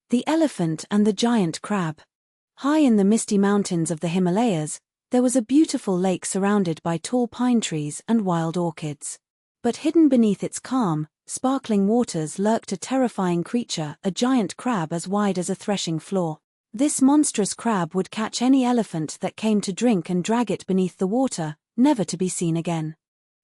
The Elephant and the Giant Crab. High in the misty mountains of the Himalayas, there was a beautiful lake surrounded by tall pine trees and wild orchids. But hidden beneath its calm, sparkling waters lurked a terrifying creature, a giant crab as wide as a threshing floor. This monstrous crab would catch any elephant that came to drink and drag it beneath the water, never to be seen again.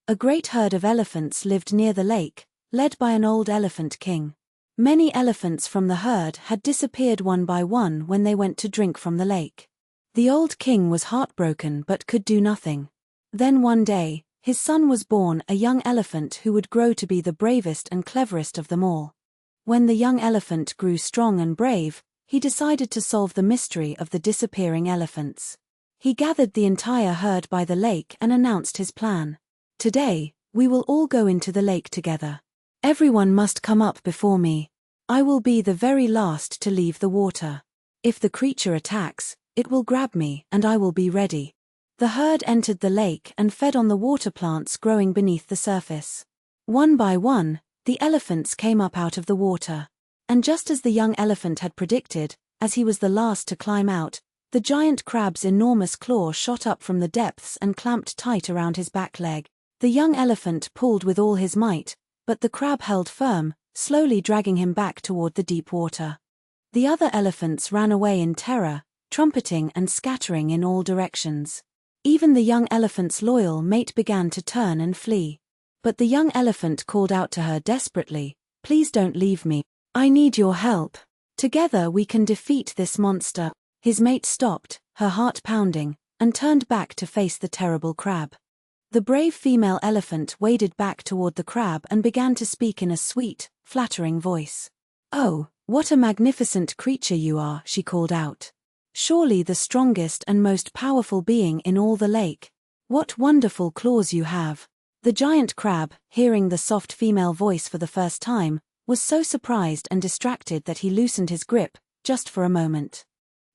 A great herd of elephants lived near the lake, led by an old elephant king. Many elephants from the herd had disappeared one by one when they went to drink from the lake. The old king was heartbroken but could do nothing. Then one day, his son was born, a young elephant who would grow to be the bravest and cleverest of them all. When the young elephant grew strong and brave, he decided to solve the mystery of the disappearing elephants. He gathered the entire herd by the lake and announced his plan. "Today, we will all go into the lake together. Everyone must come up before me. I will be the very last to leave the water. If the creature attacks, it will grab me and I will be ready." The herd entered the lake and fed on the water plants growing beneath the surface. One by one, the elephants came up out of the water. And just as the young elephant had predicted, as he was the last to climb out, the giant crab's enormous claw shot up from the depths and clamped tight around his back leg. The young elephant pulled with all his might, but the crab held firm, slowly dragging him back toward the deep water. The other elephants ran away in terror, trumpeting and scattering in all directions. Even the young elephant's loyal mate began to turn and flee. But the young elephant called out to her desperately, "Please don't leave me. I need your help. Together we can defeat this monster." His mate stopped, her heart pounding, and turned back to face the terrible crab. The brave female elephant waded back toward the crab and began to speak in a sweet, flattering voice. "Oh, what a magnificent creature you are," she called out. "Surely the strongest and most powerful being in all the lake. What wonderful claws you have." The giant crab, hearing the soft female voice for the first time, was so surprised and distracted that he loosened his grip, just for a moment.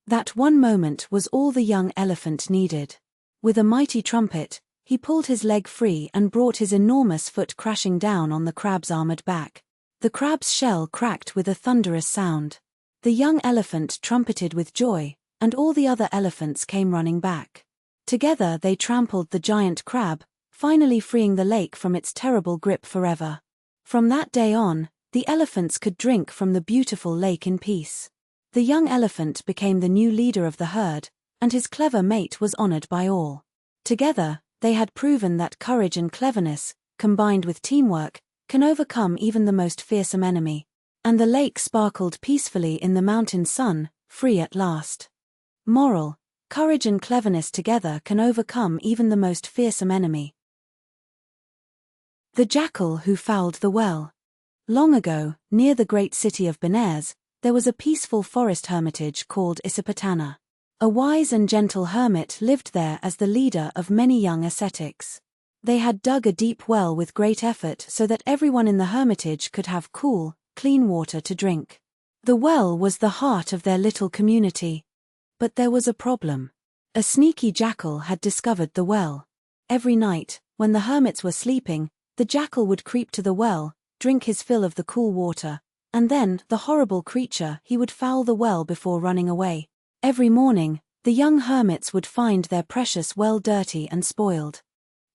That one moment was all the young elephant needed. With a mighty trumpet, he pulled his leg free and brought his enormous foot crashing down on the crab's armored back. The crab's shell cracked with a thunderous sound. The young elephant trumpeted with joy, and all the other elephants came running back. Together they trampled the giant crab, finally freeing the lake from its terrible grip forever. From that day on, the elephants could drink from the beautiful lake in peace. The young elephant became the new leader of the herd, and his clever mate was honored by all. Together, they had proven that courage and cleverness, combined with teamwork, can overcome even the most fearsome enemy. And the lake sparkled peacefully in the mountain sun, free at last. Moral: courage and cleverness together can overcome even the most fearsome enemy. The Jackal Who Fouled the Well. Long ago, near the great city of Benares, there was a peaceful forest hermitage called Isipatana. A wise and gentle hermit lived there as the leader of many young ascetics. They had dug a deep well with great effort so that everyone in the hermitage could have cool, clean water to drink. The well was the heart of their little community. But there was a problem. A sneaky jackal had discovered the well. Every night, when the hermits were sleeping, the jackal would creep to the well, drink his fill of the cool water, and then, the horrible creature, he would foul the well before running away. Every morning, the young hermits would find their precious well dirty and spoiled.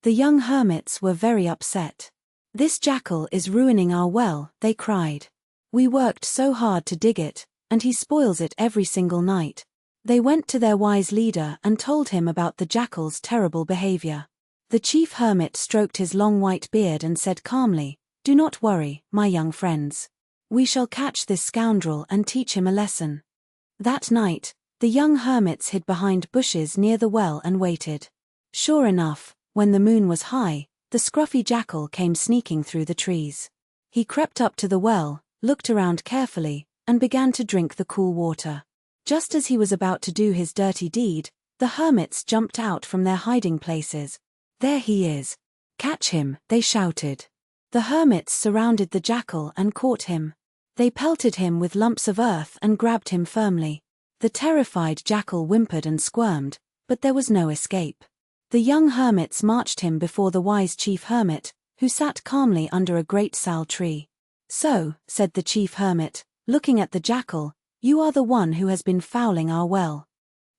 The young hermits were very upset. "This jackal is ruining our well," they cried. "We worked so hard to dig it, and he spoils it every single night." They went to their wise leader and told him about the jackal's terrible behavior. The chief hermit stroked his long white beard and said calmly, "Do not worry, my young friends. We shall catch this scoundrel and teach him a lesson." That night, the young hermits hid behind bushes near the well and waited. Sure enough, when the moon was high, the scruffy jackal came sneaking through the trees. He crept up to the well, looked around carefully, and began to drink the cool water. Just as he was about to do his dirty deed, the hermits jumped out from their hiding places. "There he is. Catch him," they shouted. The hermits surrounded the jackal and caught him. They pelted him with lumps of earth and grabbed him firmly. The terrified jackal whimpered and squirmed, but there was no escape. The young hermits marched him before the wise chief hermit, who sat calmly under a great sal tree. "So," said the chief hermit, looking at the jackal, You are the one who has been fouling our well."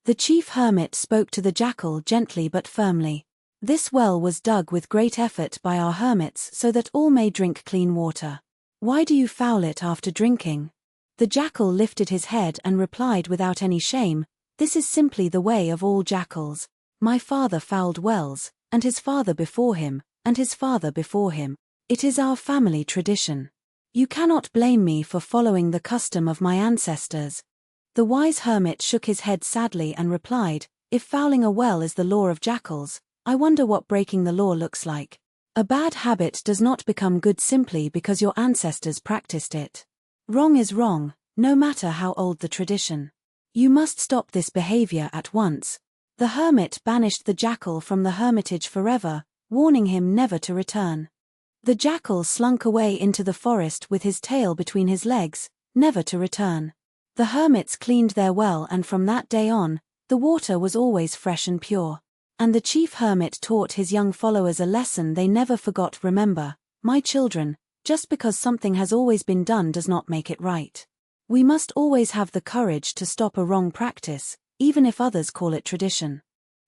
The chief hermit spoke to the jackal gently but firmly. "This well was dug with great effort by our hermits so that all may drink clean water. Why do you foul it after drinking?" The jackal lifted his head and replied without any shame, "This is simply the way of all jackals. My father fouled wells, and his father before him, and his father before him. It is our family tradition. You cannot blame me for following the custom of my ancestors." The wise hermit shook his head sadly and replied, "If fouling a well is the law of jackals, I wonder what breaking the law looks like. A bad habit does not become good simply because your ancestors practiced it. Wrong is wrong, no matter how old the tradition. You must stop this behavior at once." The hermit banished the jackal from the hermitage forever, warning him never to return. The jackal slunk away into the forest with his tail between his legs, never to return. The hermits cleaned their well, and from that day on, the water was always fresh and pure. And the chief hermit taught his young followers a lesson they never forgot. "Remember, my children, just because something has always been done does not make it right. We must always have the courage to stop a wrong practice, even if others call it tradition."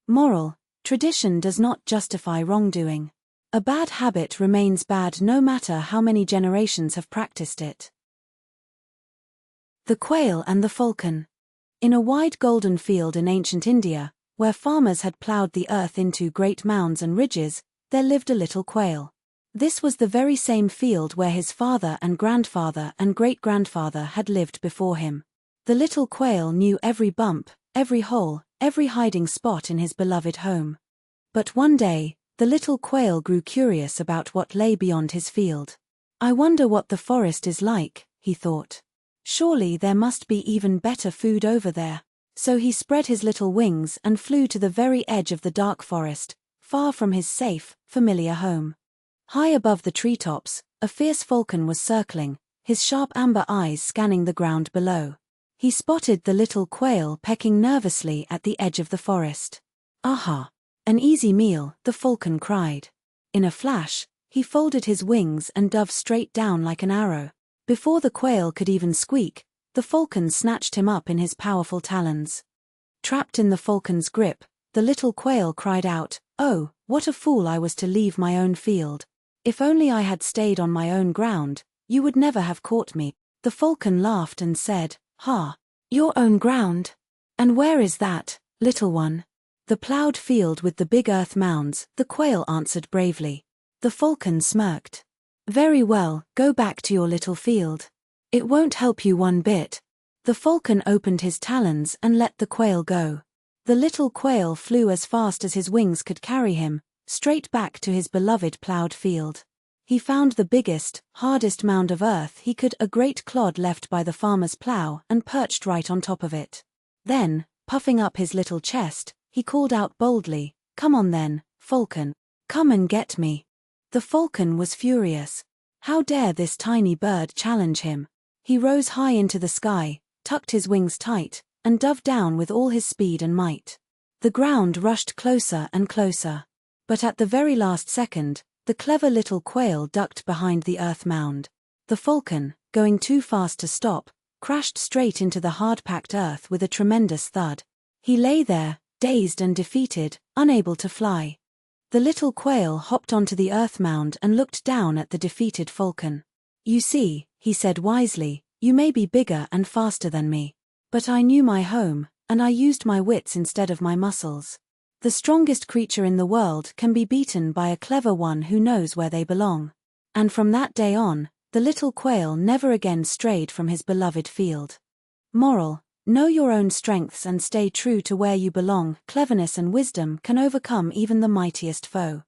Moral: tradition does not justify wrongdoing. A bad habit remains bad no matter how many generations have practiced it. The Quail and the Falcon. In a wide golden field in ancient India, where farmers had ploughed the earth into great mounds and ridges, there lived a little quail. This was the very same field where his father and grandfather and great-grandfather had lived before him. The little quail knew every bump, every hole, every hiding spot in his beloved home. But one day, the little quail grew curious about what lay beyond his field. "I wonder what the forest is like," he thought. "Surely there must be even better food over there." So he spread his little wings and flew to the very edge of the dark forest, far from his safe, familiar home. High above the treetops, a fierce falcon was circling, his sharp amber eyes scanning the ground below. He spotted the little quail pecking nervously at the edge of the forest. "Aha! An easy meal," the falcon cried. In a flash, he folded his wings and dove straight down like an arrow. Before the quail could even squeak, the falcon snatched him up in his powerful talons. Trapped in the falcon's grip, the little quail cried out, "Oh, what a fool I was to leave my own field. If only I had stayed on my own ground, you would never have caught me." The falcon laughed and said, "Ha! Your own ground? And where is that, little one?" "The ploughed field with the big earth mounds," the quail answered bravely. The falcon smirked. "Very well, go back to your little field. It won't help you one bit." The falcon opened his talons and let the quail go. The little quail flew as fast as his wings could carry him, straight back to his beloved ploughed field. He found the biggest, hardest mound of earth he could, a great clod left by the farmer's plough, and perched right on top of it. Then, puffing up his little chest, he called out boldly, "Come on then, falcon. Come and get me." The falcon was furious. How dare this tiny bird challenge him? He rose high into the sky, tucked his wings tight, and dove down with all his speed and might. The ground rushed closer and closer. But at the very last second, the clever little quail ducked behind the earth mound. The falcon, going too fast to stop, crashed straight into the hard-packed earth with a tremendous thud. He lay there, dazed and defeated, unable to fly. The little quail hopped onto the earth mound and looked down at the defeated falcon. "You see," he said wisely, "you may be bigger and faster than me. But I knew my home, and I used my wits instead of my muscles. The strongest creature in the world can be beaten by a clever one who knows where they belong." And from that day on, the little quail never again strayed from his beloved field. Moral: know your own strengths and stay true to where you belong. Cleverness and wisdom can overcome even the mightiest foe.